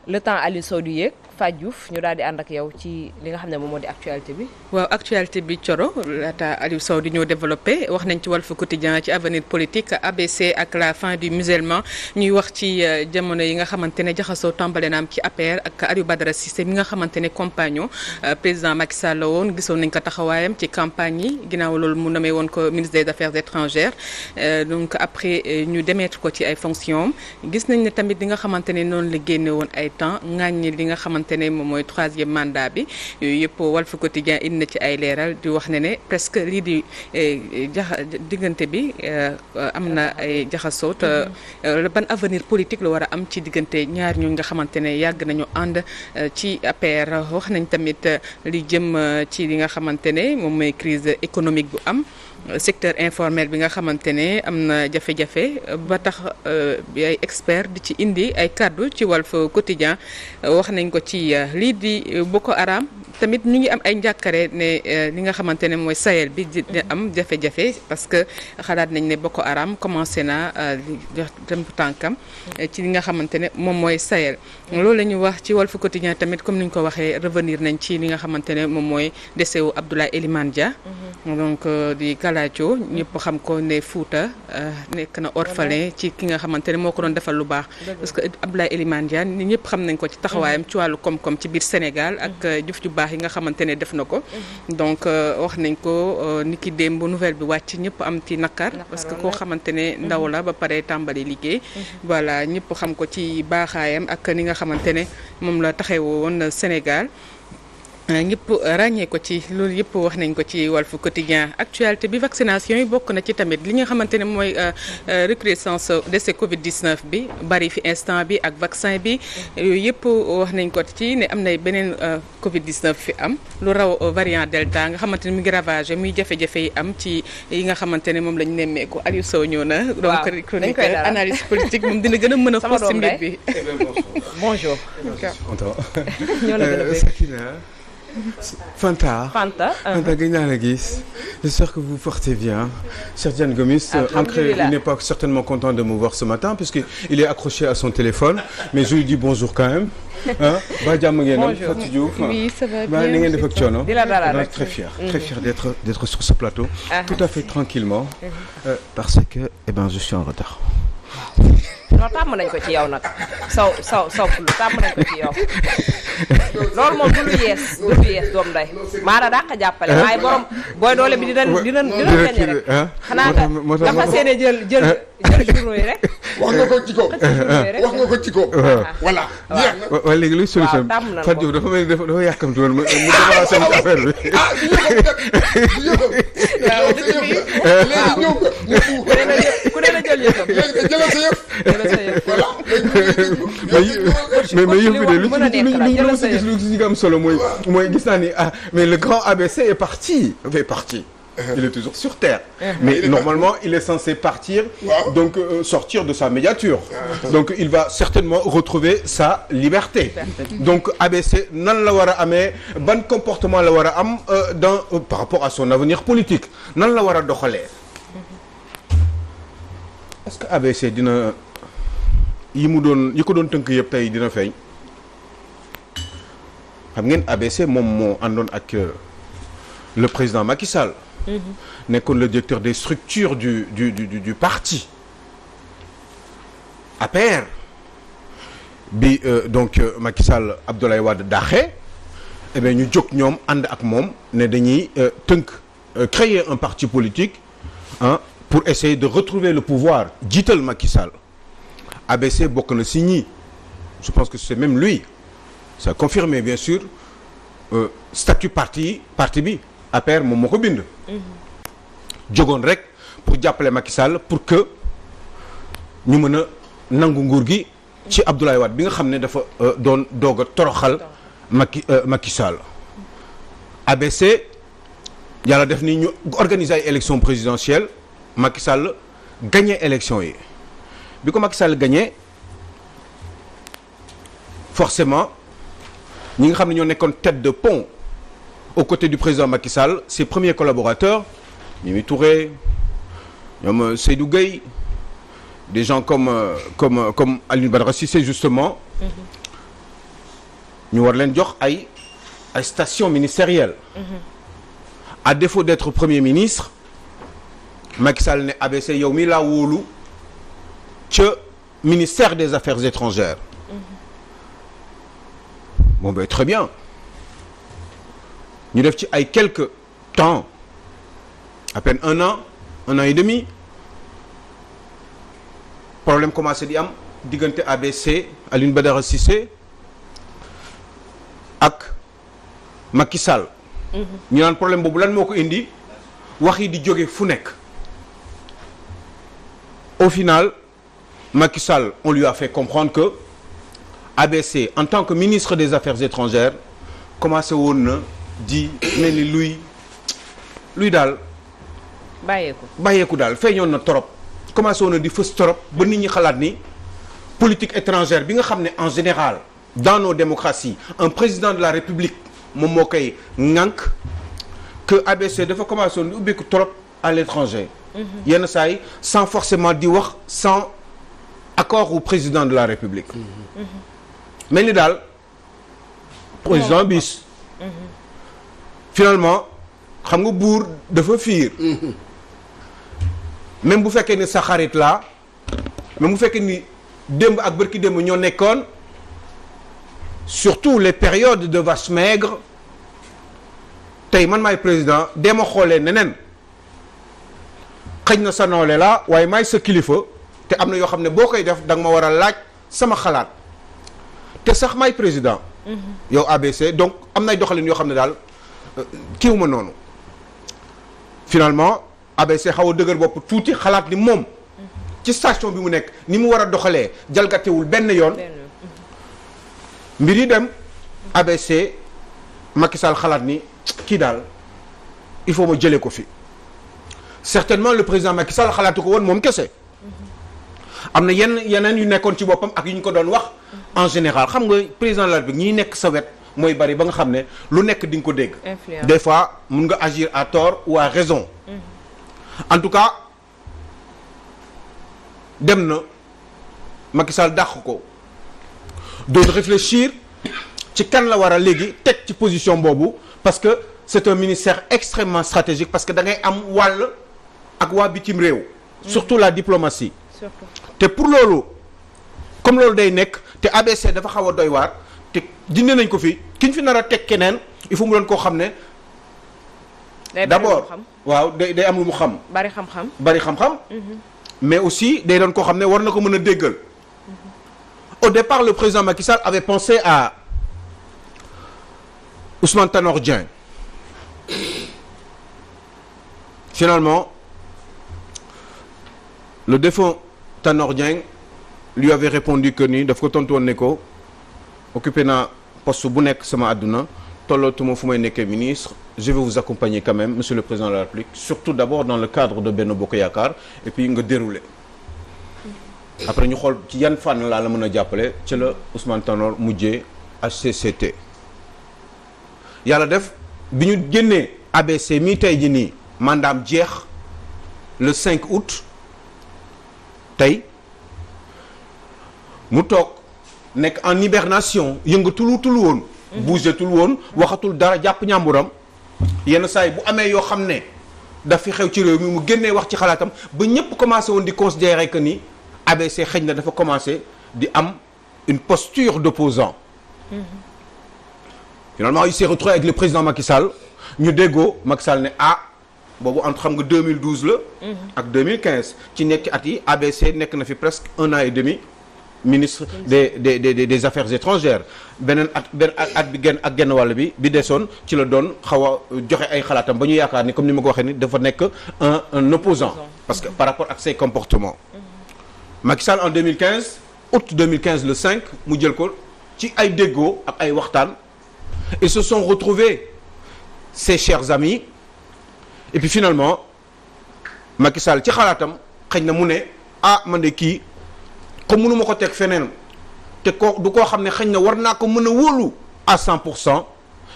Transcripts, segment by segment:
le temps Aliou Sow di yéeg Fatou Diouf ñu daal di ànd ak yow ci li nga xam ne moom moo di actualité bi. waaw actualité bi Thioro laata Aliou Sow di ñëw développé wax nañ ci Walf Quotidien ci avenir politique ABC ak la fin du musulman ñuy wax ci jamono yi nga xamante ne jaxasoo tàmbale na am ci APR ak Aliou Badara Cissé mi nga xamante ne compagnon président Macky Sall la woon gisoon nañ ko taxawaayam ci campagne yi ginnaaw loolu mu nommé woon ko ministre des affaires étrangères donc après ñu démettre ko ci ay fonctions gis nañ ne tamit li nga xamante ne noonu la génne woon ay temps ŋàññi li nga xamante ne moom mooy 3e mandat bi yooyu yëpp Walf Quotidien indi na ci ay leeral di wax ne presque lii di diggante bi am na ay jaxasoo te ban avenir politique la war a am ci diggante ñaar ñu nga xamante ne yàgg nañu ànd ci APR wax nañ tamit li jëm ci li nga xamante ne moom mooy crise économique bu am secteur informel bi nga xamante ne am na jafe-jafe ba tax ay expert di ci indi ay kàddu ci Walf Quotidien wax nañ ko ci lii di Boko Haram tamit ñu ngi am ay njàkkare ne li nga xamante ne mooy Sahel bi di am jafe-jafe parce que xalaat nañ ne Boko Haram commencé na dem tànkam ci li nga xamante ne moom mooy Sahel loolu la ñu wax ci Walf Quotidien tamit comme ni ñu ko waxee revenir nañ ci li nga xamante ne moom mooy décès wu Abdoulaye Elimane Dia donc di Galathio ñëpp xam ko ne Fouta nekk na orphelin ci ki nga xamante ne moo ko doon defal lu baax parce que Abdoulaye Elimane Dia ni ñëpp xam nañ ko ci taxawaayam ci wàllu koom-koom ci biir Sénégal ak jëf ju baax yi nga xamante ne def na ko donc wax nañ ko ni ki démb nouvelle bi wàcc ñëpp am ci nakar parce que koo xamante ne ndaw la ba pare tàmbali liggéey voilà ñëpp xam ko ci baaxaayam ak ni nga xamante ne moom la taxawoo woon Sénégal ñëpp ràññee ko ci loolu yëpp wax nañ ko ci Walf Quotidien actualité bi vaccination yi bokk na ci tamit li nga xamante ne mooy recrudescence décès Covid 19 bi bari fi instant bi ak vaccin bi yooyu yëpp wax nañ ko ci ne am na beneen Covid 19 fi am lu raw variant Delta nga xamante ne mu ngi ravagé muy jafe-jafe yi am ci yi nga xamante ne moom lañ nemmeeku Aliou Sow ñëw na. donc chroniqueur analyse politique moom dina gën a mën a xuus ci mbir bi. bonjour. ñoo la gën a bëgg. Fanta. Gëj naa la gis. J'espère que vous portez bien. Cheikh Diane Gomis, Ancré, il n'est pas certainement content de me voir ce matin puisqu'il est accroché à son téléphone. Mais je lui dis bonjour quand même. Ba jàmm ngeen am Fatou Diouf. Oui, ça va bien. Ni ngeen def ak coono. Très fier d'être sur ce plateau. Tout à fait tranquillement. Parce que je suis en retard. non tàmm nañ ko ci yow nag saw tàmm nañ ko ci yow loolu moom du lu yees doom day maara dàq jàppale waaye borom booy doole bi dina gañe rek xanaa dafa seene jël journaux yi rek wax nga ko ci ko voilà waaw léegi luy solution Fatou Diouf dafa mel ni dafa yàkkamti woon mu démarré seen affaire bi ku ne la jël yëfam mais yëf bi de lu ci am solo mooy gis naa ni mais le grand ABC est parti. Il est toujours sur terre. Mais normalement, il est censé partir, donc sortir de sa médiature. Donc il va certainement retrouver sa liberté. Donc ABC nan la war a amee ban comportement la war a am par rapport à son avenir politique nan la war a doxalee. Est-ce que ABC dina yi ko doon tënk yëpp tey dina feeñ xam ngeen ABC moom moo àndoon ak le président Macky Sall. nekkoon le directeur des structures du parti APR bi donc Macky Sall Abdoulaye Wade daaxee eh bien ñu jóg ñoom ànd ak moom ne dañuy créer un parti politique pour essayer de retrouver le pouvoir jiital Macky Sall ABC bokk na si ñi je pense que c'est même lui ça a confirmé bien sûr statut parti bi APR moom moo ko bind. jógoon rek pour jàppale Macky Sall pour que ñu mën a nangu nguur gi ci Abdoulaye Wade bi nga xam ne dafa doon doog a toroxal Macky Sall. ABC yàlla def ni ñu organiser ay élections présidentielles Macky Sall gagné élections yi bi ko Macky Sall gagné forcément ñi nga xam ne ñoo nekkoon tête de pont. Aux côtés du président Macky Sall, ses premiers collaborateurs, Mimi Touré, Seydou Gueye, des gens comme Aliou Badara Cissé justement, ñu war leen jox ay stations ministérielles. À défaut d'être premier ministre Macky Sall ne ABC yow mi laa wóolu ca ministère des Affaires étrangères. Bon ben très bien ñu def ci ay quelques temps à peine un an et demi problème commencé di am diggante ABC Alioune Badara Cissé ak Macky Sall. ñu naan problème boobu lan moo ko indi wax yi di jóge fu nekk. Au final Macky Sall on lui a fait comprendre que ABC en tant que ministre des Affaires étrangères commencé woon na di mel ni luy daal. bàyyeeku daal feeñoon na trop. commencé woon na di fës trop ba nit ñi xalaat ni politique étrangère bi nga xam ne en général dans nos démocraties un président de la République moom moo koy ŋànk que ABC dafa commencé woon di ubbeeku trop à l'étranger. yenn saa yi sans forcément di wax sans accord au président de la République. mel ni daal président bis. finalement xam nga buur dafa fiir. même bu fekkee ni sa xarit la même bu fekkee ni démb ak bërki démb ñoo nekkoon surtout les périodes de vache maigre tey man maay président dee ma xoolee neneen xëj na sa nawle la waaye maay sa kilifa te am na yoo xam ne boo koy def da nga ma war a laaj sama xalaat te sax maay président. yow ABC donc am nay doxalin yoo xam ne daal kiiw ma noonu finalement ABC xaw a dëgër bopp tuuti xalaat ni moom ci station bi mu nekk ni mu war a doxalee jalgatewul benn yoon mbir yi dem ABC Macky Sall xalaat ni kii daal il faut ma jëlee ko fi certainement le président Macky Sall xalaatu ko woon moom kese am na yeneen yu nekkoon ci boppam ak yu ñu ko doon wax en général xam nga président de la République ñiy nekk sa wet mooy bari ba nga xam ne lu nekk di nga ko dégg. des fois mun nga agir à tort ou à raison. En tout cas dem na Macky Sall dàq ko doon réfléchir ci kan la war a léegi teg ci position boobu parce que c'est un ministère extrêmement stratégique parce que da ngay am wàll ak waa bitim réew. surtout la diplomatie. te pour loolu comme loolu day nekk te ABC dafa xaw a doy waar te dindi nañ ko fi ki ñu fi nar a teg keneen il faut mu doon koo xam ne. d'abord waaw day am lu mu xam. bari xam-xam. mais aussi day doon koo xam ne war na ko mën a déggal. Au départ le président Macky Sall avait pensé à Ousmane Tanor Dieng. Finalement le défunt Tanor Dieng lui avait répondu que ni daf ko tontu woon ne ko occupé naa poste bu nekk sama àdduna tollootuma fu may nekkee ministre je vais vous accompagner quand même monsieur le président de la République surtout d'abord dans le cadre de Benno Bokk Yaakaar et puis nga dérouler après ñu xool ci yan fànn laa la mën a jàppale ci la Ousmane Tanor mujjee HCCT yàlla def bi ñu génnee ABC mi tey ji nii mandaam jeex le 5 août tey mu toog nekk en hibernation yëngatul woon bougetul woon waxatul dara jàpp ñàmburam yenn saa yi bu amee yoo xam ne daf fi xew ci réew mi mu génnee wax ci xalaatam ba ñëpp commencé woon di considérer que ni ABC xëy na dafa commencé di am une posture d'opposant. Finalement il s'est retrouvé avec le président Macky Sall ñu déggoo Macky Sall ne boobu entre xam nga 2012 la. ak 2015 ci nekk at yi ABC nekk na fi presque 1 an et demi ministre des affaires étrangères beneen at bi genn wàll bi desoon ci la doon xaw a joxe ay xalaatam ba ñu yaakaar ni comme ni ma ko waxee ni dafa nekk un opposant parce que par rapport ak ses comportements. Macky Sall en 2015 août 2015 le 5 mu jël ko ci ay déggoo ak ay waxtaan ils se sont retrouvés ses chers amis et puis finalement Macky Sall ci xalaatam xëy na mu ne man de kii comme mënu ma ko teg feneen te ko du koo xam ne xëy na war naa ko mën a wóolu à 100%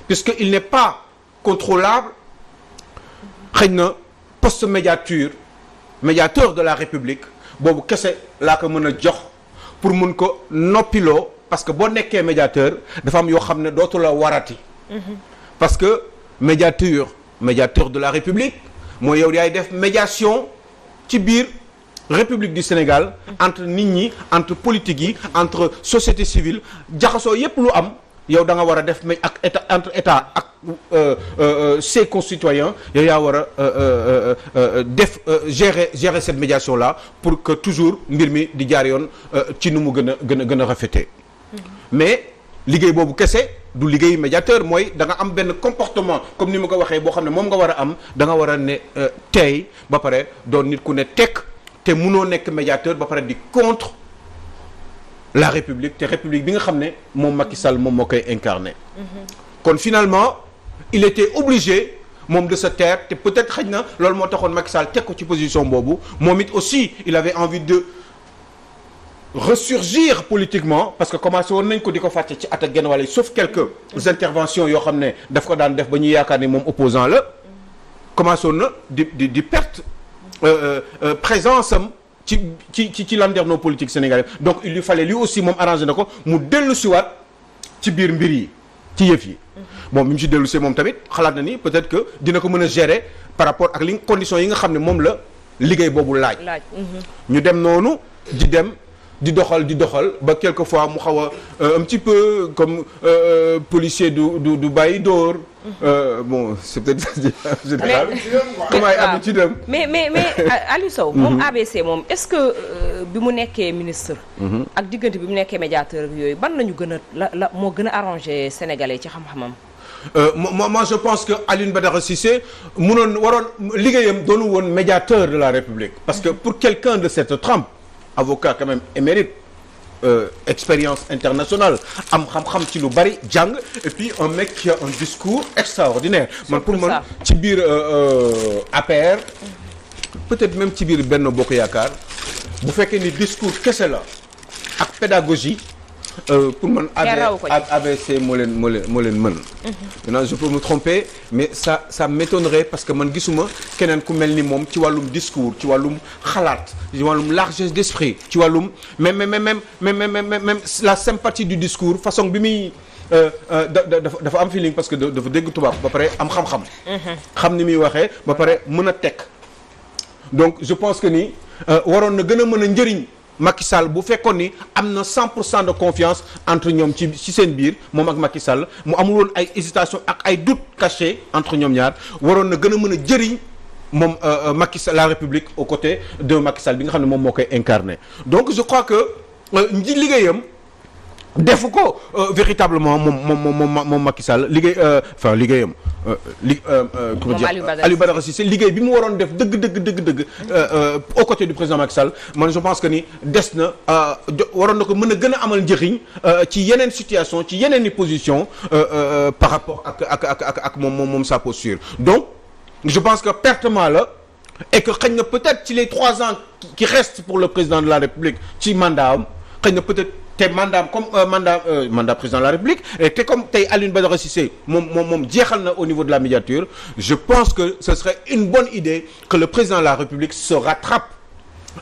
puisque il n'est pas contrôlable xëy na poste médiateur de la République boobu kese laa ko mën a jox pour mun ko noppiloo parce que boo nekkee médiateur dafa am yoo xam ne dootu la warati. parce que médiateur de la République mooy yow yaay def médiation ci biir République du Sénégal entre nit ñi entre politique yi entre société civile jaxasoo yépp lu am yow da nga war a def mais ak état entre état ak ses concitoyens yow yaa war a def gérer cette médiation là pour que toujours mbir mi di jaar yoon ci nu mu gën a rafetee mais liggéey boobu kese du liggéey médiateur mooy da nga am benn comportement comme ni ma ko waxee boo xam ne moom nga war a am da nga war a ne tey ba pare doon nit ku ne tekk te munoo nekk médiateur ba pare di contre la République te République bi nga xam ne moom Macky Sall moom moo koy incarné. kon finalement il était obligé moom de se taire te peut-être xëy na loolu moo taxoon Macky Sall teg ko ci position boobu moom it aussi il avait envie de ressurgir politiquement parce que commencé woon nañ ko di ko fàtte ci at ak genn wàll sauf quelques interventions yoo xam ne daf ko daan def ba ñuy yaakaar ni moom opposant la commencé woon na di perte présence am ci landerneau politique sénégalais donc il lui fallait lui aussi moom arrangé na ko mu dellu siwaat ci biir mbir yi ci yëf yi bon bi mu ci dellu si moom tamit xalaat na ni peut-être que dina ko mën a gérer par rapport ak li conditions yi nga xam ne moom la liggéey boobu laaj ñu dem noonu di doxal ba quelquefois mu xaw a un petit peu comme policier du bàyyi dóor bon c'est peut-être général comme ay habitude am mais Aliou Sow moom ABC moom est-ce que bi mu nekkee ministre ak diggante bi mu nekkee médiateur ak yooyu ban lañu gën a la moo gën a arrangé sénégalais ci xam-xamam moi je pense que Alioune Badara Cissé waroon liggéeyam doonu woon médiateur de la République parce que pour quelqu'un de cette trempe avocat quand même émérite expérience internationale am xam-xam ci lu bari jàng et puis un mec qui a un discours extraordinaire man pour man ci biir APR peut-être même ci biir Benno Bokk Yaakaar bu fekkee ni discours kese la ak pédagogie pour man ABC moo leen mën maintenant je peux me tromper mais ça m'étonnerait parce que man gisuma keneen ku mel ni moom ci wàllum discours ci wàllum xalaat ci wàllum largesse d'esprit ci wàllum même la sympathie du discours façon bi muy dafa am feeling parce que dafa dégg tubaab ba pare am xam-xam xam ni muy waxee ba pare mën a tekk donc je pense que ni waroon na gën a mën a njëriñ Macky Sall bu fekkoon ni am na 100% de confiance entre ñoom ci seen biir moom ak Macky Sall mu amul woon ay hésitation ak ay doutes cachés entre ñoom ñaar waroon na gën a mën a jëriñ moom Macky Sall la République aux côtés de Macky Sall bi nga xam ne moom moo koy incarné donc je crois que nji liggéeyam defu ko véritablement moom Macky Sall liggéeyam comment dire Aliou Badara Cissé liggéey bi mu waroon def dëgg aux côtés du président Macky Sall man je pense que ni des na waroon na ko mën a gën a amal njëriñ ci yeneen situation ci yeneen i position par rapport ak moom sa posture donc je pense que pertement la et que xëy na peut-être ci les 3 ans qui restent pour le président de la République ci mandat am xëy na peut-être te mandat comme mandat président de la République et te comme tey Alioune Badara Cissé moom jeexal na au niveau de la médiature je pense que ce serait une bonne idée que le président de la République se rattrape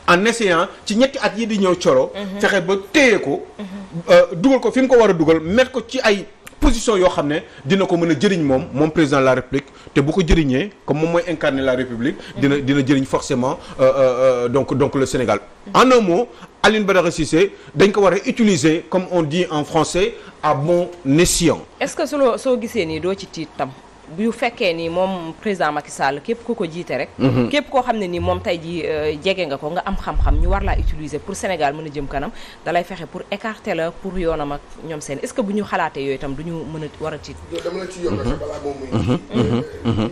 en essayant ci ñetti at yi di ñëw coro fexe ba téye ko dugal ko fi mu ko war a dugal mettre ko ci ay position yoo xam ne dina ko mën a jëriñ moom président de la République te bu ko jëriñee comme moom mooy incarner la République dina jëriñ forcément donc le Sénégal en un mot Alioune Badara Cissé dañ ko war a utiliser comme on dit en français à bon escient. Est-ce que soo gisee nii doo ci tiit tam bu fekkee ni moom président Macky Sall képp ku ko jiite rek. képp koo xam ne ni moom tey jii jege nga ko nga am xam-xam ñu war laa utiliser pour Sénégal mën a jëm kanam dalay fexe pour écarter la pour yoonam ak ñoom seen est-ce que bu ñu xalaatee yooyu itam du ñu mën a war a tiit. dama la ci yokk sax balaa moom muy.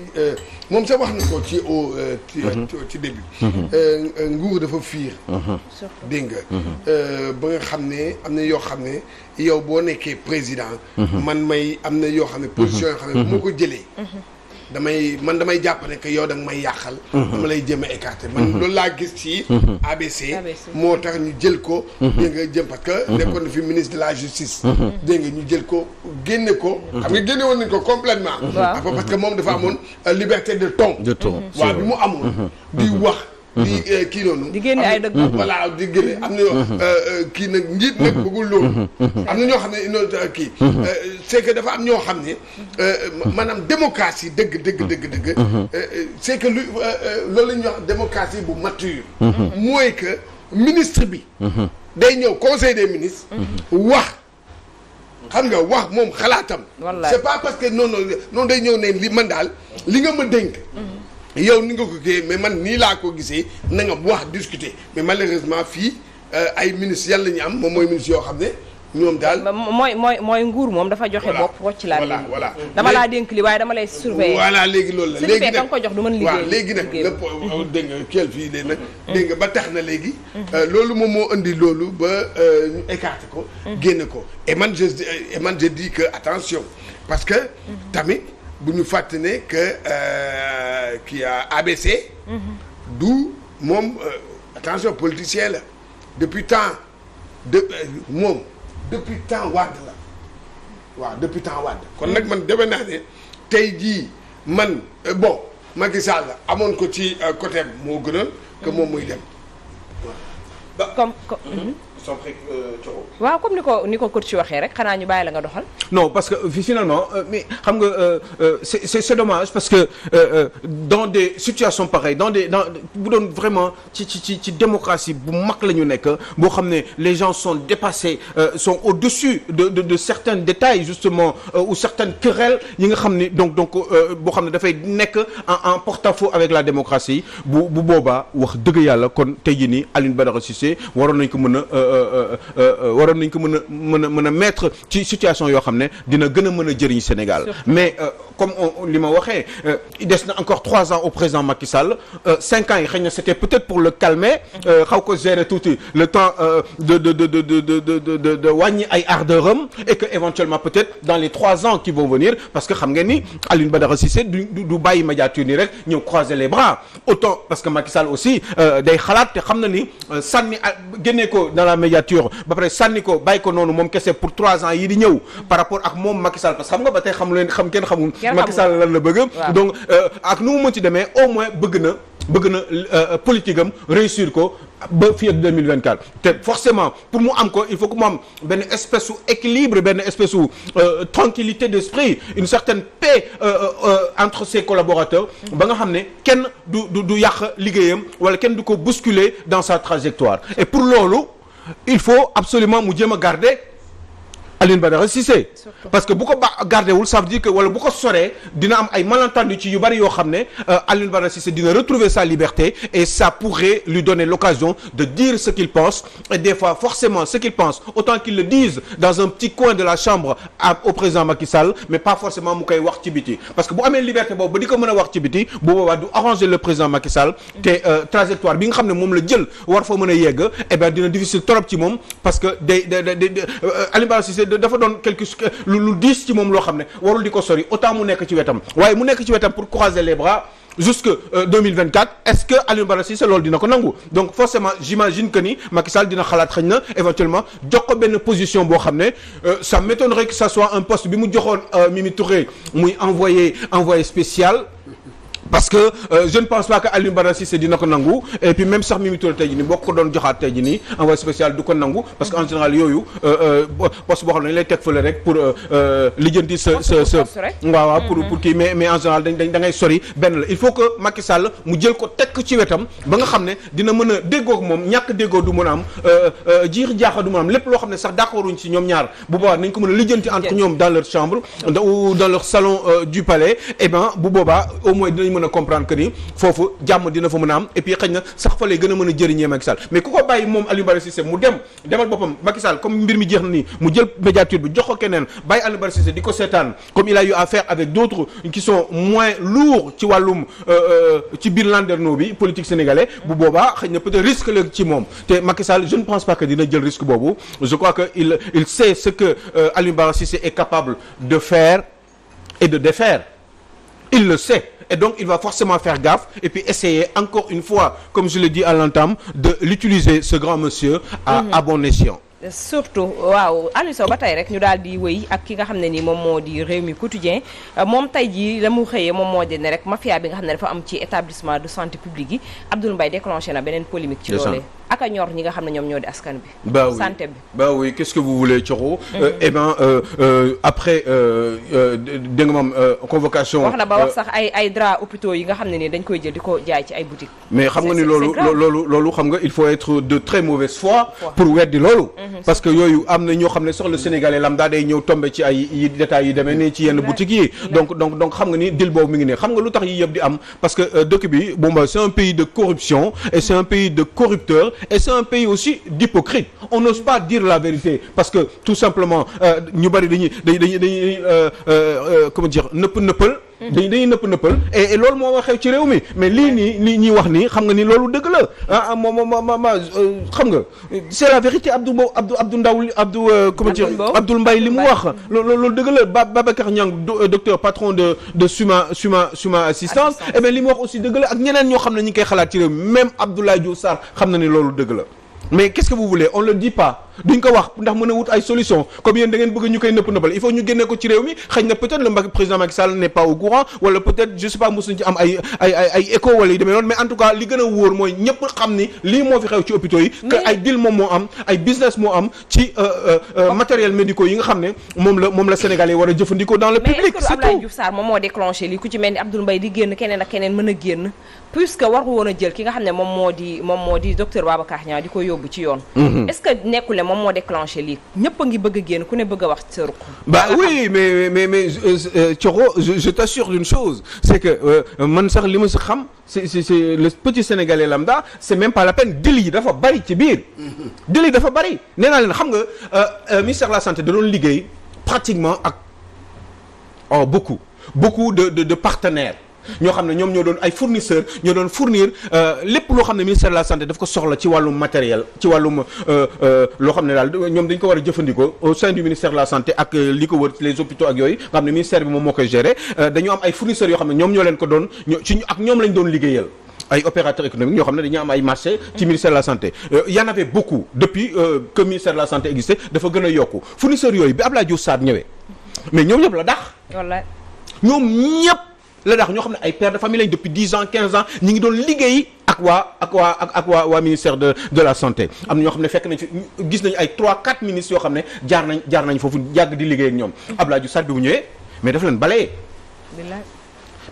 moom sax wax na ko ci début. nguur dafa fiir. dégg nga. ba nga xam ne am na yoo xam ne yow boo nekkee président. man may am na yoo xam ne position yoo xam ne bu ma ko jëlee. damay jàpp ne que yow da nga may yàqal. dama lay jëm a écarter man loolu laa gis ci. ABC moo tax ñu jël ko. dégg nga jëm parce que. nekkoon na fi ministre de la justice. dégg nga ñu jël ko génne ko. xam nga génne woon nañu ko complètement. parce que moom dafa amoon liberté de ton. de ton waaw bi mu amoon. di wax di kii noonu. di génne ay dëgg. voilà di génne am na yoo kii nag njiit nag bëggul loolu. am na ñoo xam ne non kii. c'est que dafa am ñoo xam ne maanaam démocratie dëgg. c'est que loolu la ñuy wax démocratie bu mature. mooy que ministre bi. day ñëw conseil des ministres. wax. xam nga wax moom xalaatam. c'est pas parce que non day ñëw ne li man daal li nga ma dénk. yow ni nga ko gisee mais man nii laa ko gisee na nga wax discuter mais malheureusement fii ay ministres yàlla ñu am moom mooy ministres yoo xam ne ñoom daal. mooy nguur moom dafa joxe bopp wocc laa. voilà dama laa dénk li waaye dama lay surveiller. voilà léegi loolu la léegi nag ko jox du mën liggéey. waaw léegi nag dégg nga keel fii léegi nag. dégg nga ba tax na léegi. loolu moom moo indi loolu ba ñu écarté ko. génne ko et man je dis que attention parce que tamit. bu ñu fàtte ne que kii ABC. du moom attention politicien la depuis temps moom depuis temps Wade la waaw depuis temps Wade. kon nag man defe naa ne tey jii man bon Macky Sall amoon ko ci côté moo gënal que moom muy dem comme. waaw comme ni ko coach waxee rek xanaa ñu bàyyi la nga doxal. non parce que finalement mais xam nga c'est dommage parce que dans des situations pareilles bu doon vraiment ci démocratie bu mag la ñu nekk boo xam ne les gens sont dépassés sont au-dessus de certains détails justement ou certaines querelles yi nga xam ne donc boo xam ne dafay nekk en porte-à-faux avec la démocratie bu boobaa wax dëgg yàlla kon tey jii nii Alioune Badara Cissé waroon nañ ko mën a mettre ci situation yoo xam ne dina gën a mën a jëriñ Sénégal mais comme li ma waxee il des na encore 3 ans au président Macky Sall 5 ans yi xëy na c'était peut-être pour le calmer xaw ko gérer tuuti le temps de wàññi ay ardeur am et que éventuellement peut-être dans les 3 ans qui vont venir parce que xam ngeen ni Alioune Badara Cissé du bàyyi médiature nii rek ñëw croiser les bras autant parce que Macky Sall aussi day xalaat te xam na ni sànni génnee ko dans la médiature ba pare sànni ko bàyyi ko noonu moom kese pour 3 ans yi di ñëw par rapport ak moom Macky Sall parce que xam nga ba tey kenn xamul Macky Sall lan la bëgg donc ak nu mu mën ci demee au moins bëgg na politique am réussir ko ba fii ak 2024 te forcément pour mu am ko il faut que mu am benn espèce su équilibre benn espèce su tranquillité d'esprit une certaine paix entre ses collaborateurs ba nga xam ne kenn du yàq liggéeyam wala kenn du ko bousculer dans sa trajectoire et pour loolu il faut absolument mu jéem a garder Alioune Badara Cissé parce que bu ko gardé wul ça veut dire que wala bu ko soree dina am ay malentendus ci yu bari yoo xam ne Alioune Badara Cissé dina retrouver sa liberté et ça pourrait lui donner l'occasion de dire ce qu'il pense et des fois forcément ce qu'il pense autant qu'il le dise dans un petit coin de la chambre au président Macky Sall mais pas forcément mu koy wax ci biti parce que bu amee liberté boobu ba di ko mën a wax ci biti bu boobaa du arranger le président Macky Sall te trajectoire bi nga xam ne moom la jël war fa mën a yegg eh bien dina difficile trop ci moom parce que Alioune Badara Cissé dafa doon lu diis ci moom loo xam ne warul di ko sori autant mu nekk ci wetam waaye mu nekk ci wetam pour croiser les bras jusque 2024 est-ce que Alioune Badara Cissé loolu dina ko nangu donc forcément j'imagine que ni Macky Sall dina xalaat xëy na éventuellement jox ko benn position boo xam ne ça m'étonnerait que ça soit un poste bi mu joxoon Mimi Touré muy envoyé spécial parce que je ne pense pas que Alioune Badara Cissé dina ko nangu et puis même sax Mimi Touré tey jii nii boo ko doon joxaat tey jii nii envoyé spécial du ko nangu parce que en général yooyu poste boo xam ne dañu lay teg fële rek pour lijjanti sa waaw pour kii mais en général da ngay sori benn la il faut que Macky Sall mu jël ko teg ci wetam ba nga xam ne dina mën a déggoo ak moom ñàkk déggoo du mën a am jiix jaaxa du mën a am lépp loo xam ne sax d'accorduñ ci ñoom ñaar bu boobaa nañ ko mën a lijjanti entre ñoom dans leur chambre ou dans leur salon du palais et ben bu boobaa au moins dinañ mën a comprendre que ni foofu jàmm dina fa mën a am et puis xëy na sax fa lay gën a mën a jëriñee Macky Sall mais ku ko bàyyi moom Alioune Badara Cissé mu demal boppam Macky Sall comme mbir mi jeex na nii mu jël médiature bi jox ko keneen bàyyi Alioune Badara Cissé di ko seetaan comme il a eu affaire avec d'autres qui sont moins lourds ci wàllum ci biir landerneau bi politique sénégalais bu boobaa xëy na peut-être risque la ci moom te Macky Sall je ne pense pas que dina jël risque boobu je crois que il sait ce que Alioune Badara Cissé est capable de faire et de défaire il le sait et donc il va forcément faire gaffe et puis essayer encore une fois comme je l'ai dit à l'entame de l'utiliser ce grand monsieur à bon escient. surtout waaw Aliou Sow ba tey rek ñu daal di wëy ak ki nga xam ne ni moom moo di Rewmi Quotidien moom tey jii la mu xëyee moom moo di ne rek mafia bi nga xam ne dafa am ci établissement de santé publique yi Abdoul Mbaye déclenché na beneen polémique ci loolee ak a ñor ñi nga xam ne ñoom ñoo di askan bi santé bi oui qu'est-ce que vous voulez Thioro eh ben après dégg nga moom convocation wax na ba wax sax ay draps hôpitaux yi nga xam ne ni dañ koy jël di ko jaay ci ay boutiques mais xam nga ni loolu xam nga il faut être de très mauvaise foi pour weddi loolu parce que yooyu am na ñoo xam ne sax le sénégalais lambda day ñëw tombé ci ay détails yi demee nii ci yenn boutiques yi donc xam nga ni dil boobu mi ngi ne xam nga lu tax yi yëpp di am parce que dëkk bi bon bah c'est un pays de corruption et c'est un pays de corrupteurs et c'est un pays aussi d'hypocrites on n'ose pas dire la vérité parce que tout simplement ñu bari dañuy comment dire nëppal dañuy nëppal et loolu moo waxee ci réew mi mais lii ñuy wax nii xam nga ni loolu dëgg la ma xam nga c'est la vérité Abdoul Mbaye li mu wax loolu dëgg la Babacar Niang docteur patron de Suma assistance et bien li mu wax aussi dëgg la ak ñeneen ñoo xam ne ñi ngi koy xalaat ci réew mi même Abdoulaye Diouf Sarr xam na ni loolu dëgg la mais qu'est-ce que vous voulez on le dit pas duñ ko wax ndax mën a wut ay solution comme yéen da ngeen bëgg ñu koy nëppal il faut ñu génne ko ci réew mi xëy na peut-être le président Macky Sall n'est pas au courant wala peut-être je sais pas mosuñ ci am ay écho wala yu demee noonu mais en tout cas li gën a wóor mooy ñëpp xam ni lii moo fi xew ci hôpitaux yi que ay deal moom moo am ay business moo am ci matériel médicaux yi nga xam ne moom la Sénégalais war a jëfandikoo dans le public c'est tout. Abdoulaye Diouf Sarr moom moo déclenché lii ku ci mel ni Abdoul Mbaye di génn keneen ak keneen mën a génn puisque war woon a jël ki nga xam ne moom moo di docteur Babacar Niang di ko yóbbu ci yoon est-ce que nekkul ne moom moo déclenché lii ñëpp a ngi bëgg a génn ku ne bëgg a wax ci sa ruq bah oui mais Thioro je t'assure d'une chose c'est que man sax li ma si xam c'est le petit Sénégalais lambda c'est même pas la peine dil yi dafa bari ci biir dil yi dafa bari nee naa leen xam nga ministère de la santé da doon liggéey pratiquement ak beaucoup de partenaires ñoo xam ne ñoom ñoo doon ay fournisseurs ñoo doon fournir lépp loo xam ne ministère de la santé daf ko soxla ci wàllum matériel ci wàllum loo xam ne daal ñoom dañ ko war a jëfandikoo au sein du ministère de la santé ak li ko wër les hôpitaux ak yooyu nga xam ne ministère bi moom moo koy gérer dañoo am ay fournisseurs yoo xam ne ñoom ñoo leen ko doon ak ñoom lañ doon liggéeyal ay opérateurs économiques ñoo xam ne dañuy am ay marché ci ministère de la santé y en avait beaucoup depuis que ministère de la santé existait dafa gën a yokku fournisseurs yooyu bi Abdoulaye Diouf Sarr ñëwee mais ñoom ñëpp la dax ñoom ñëpp la dax ñoo xam ne ay pères de famille lañ depuis 10 ans 15 ans ñi ngi doon liggéey ak waa ministère de la santé am na ñoo xam ne fekk nañ fi gis nañu ay 3-4 ministres yoo xam ne jaar nañ foofu yàgg di liggéey ak ñoom Abdoulaye Diouf Sarr bi mu ñëwee mais daf leen balayé bi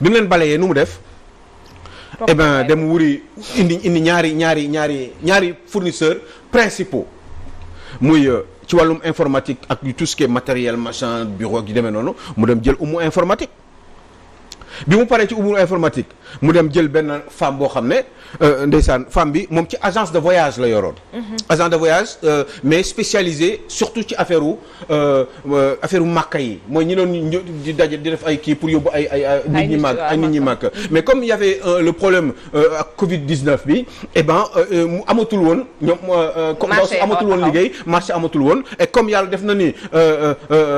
mu leen balayé nu mu def eh ben dem wuri indi ñaari fournisseurs principaux muy ci wàllum informatique ak tout ce qui est matériel machin bureau ak yu demee noonu mu dem jël Oumou informatique bi mu paree ci Oumou informatique mu dem jël benn femme boo xam ne ndeysaan femme bi moom ci agence de voyage la yoroon. agence de voyage mais spécialisé surtout ci affaire màkka yi mooy ñi doon di daje di def ay kii pour yóbbu ay nit ñi màkk mais comme il y avait le problème ak Covid-19 bi et ben mu amatul woon ñoom comme amatul woon liggéey marché amatul woon et comme yàlla def na ni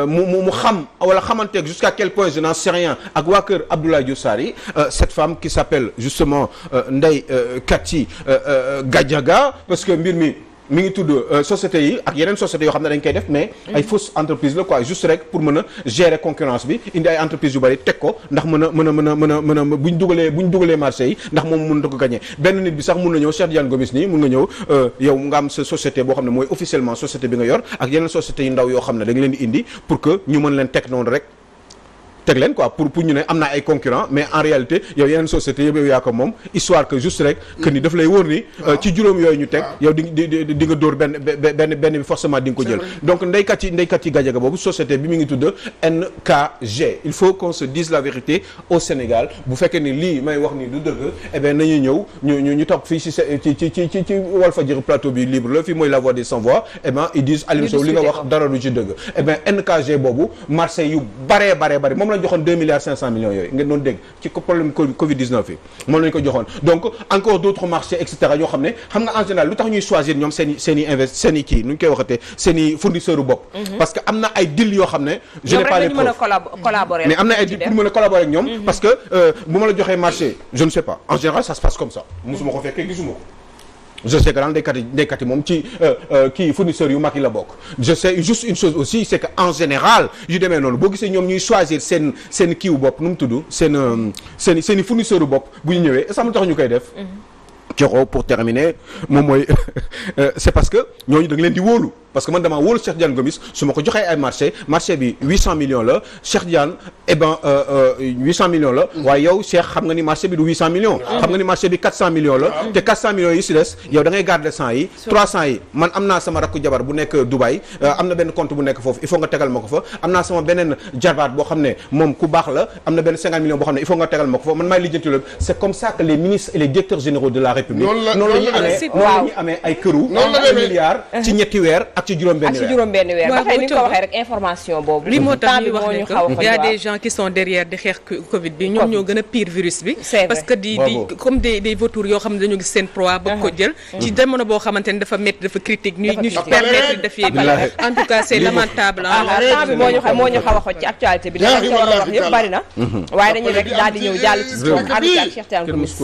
mu xam wala xamanteeg jusqu'à quel point je n'en sais rien ak waa kër Abdoulaye Diouf Sarr yi cette femme qui s'appelle justement Ndeye Kati Gadiaga parce que mbir mi ngi tudd sociétés yi ak yeneen sociétés yoo xam ne dañ koy def mais ay fausses entreprises la quoi juste rek pour mën a gérer concurrence bi indi ay entreprises yu bari teg ko ndax mën a bu ñu dugalee marché yi ndax moom mën na ko gagner benn nit bi sax mun na ñëw Cheikh Diane Gomis nii mun nga ñëw yow nga am sa société boo xam ne mooy officiellement société bi nga yor ak yeneen sociétés yu ndaw yoo xam ne da nga leen di indi pour que ñu mën leen teg noonu rek teg leen quoi pour ñu ne am naa ay concurrents mais en réalité yow yeneen société yëpp yow yaa ko moom histoire que juste rek que ni daf lay wóor ni ci juróom yooyu ñu teg yow di nga dóor benn bi forcément di nga ko jël donc ndeykat yi Gadiaga boobu société bi mi ngi tudd NKG il faut qu'on se dise la vérité au Sénégal bu fekkee ni lii may wax ni du dëgg eh bien nañu ñëw ñu toog fii ci Walfadjri plateau bi libre la fii mooy la voix des sans voix eh bien ils disent Aliou Sow li nga wax dara du ci dëgg eh bien NKG boobu marché yu baree moom la joxoon 2 milliards 500 millions yooyu ngeen doon dégg ci problème Covid-19 yi moom lañu ko joxoon donc encore d'autres marchés et cetera yoo xam ne xam nga en général lu tax ñuy choisir ñoom seen i kii nu ñu koy waxatee seen i fournisseurs u bopp parce que am na ay deal yoo xam ne je n'ai pas les preuves mais am na ay deal pour mën a collaborer ak ñoom parce que bu ma la joxee marché je ne sais pas en général ça se passe comme ça musuma ko fekkee gisuma ko je sais que daal ndeykat yi moom ci kii fournisseurs yu mag yi la bokk je sais juste une chose aussi c'est que en général yu demee noonu boo gisee ñoom ñuy choisir seen kiiwu bopp nu mu tudd seen i fournisseurs yu bopp bu ñu ñëwee sax mu tax ñu koy def Thioro pour terminer moom mooy c'est parce que ñooñu da nga leen di wóolu parce que man damaa wóolu Cheikh Diane Gomis su ma ko joxee ay marché bi 800 millions la Cheikh Diane 800 millions la waaye yow Cheikh xam nga ni marché bi du 800 millions xam nga ni marché bi 400 millions la te 400 millions yi si des yow da ngay garder 100 yi 300 yi man am naa sama rakku jabar bu nekk Dubaï am na benn compte bu nekk foofu il faut nga tegal ma ko fa am naa sama beneen jarbaat boo xam ne moom ku baax la am na benn 50 millions boo xam ne il faut nga tegal ma ko fa man maay lijjanti loolu c'est comme ça que les ministres et les directeurs généraux de la République noonu la ñuy amee ay këru milliards ci ñetti weer ak ci juróom-benn weer ba tey ni nga ko waxee rek information boobu. li moo tax ñuy wax ne que y a des gens qui sont derrière di xeex Covid bi ñoom ñoo gën a pire virus bi. parce que di comme des vautours yoo xam ne dañoo gis seen proie bëgg ko jël. ci jamono boo xamante ne dafa métti dafa critique ñu permettre def yéen en tout cas c'est lamentable. temps bi moo ñu xaw a xoj ci actualité bi. dañ ko war a wax yëpp bari na. waaye dañuy rek daal di ñëw jàll ci suuf ànd ci ak Cheikh Tidiane Gomis.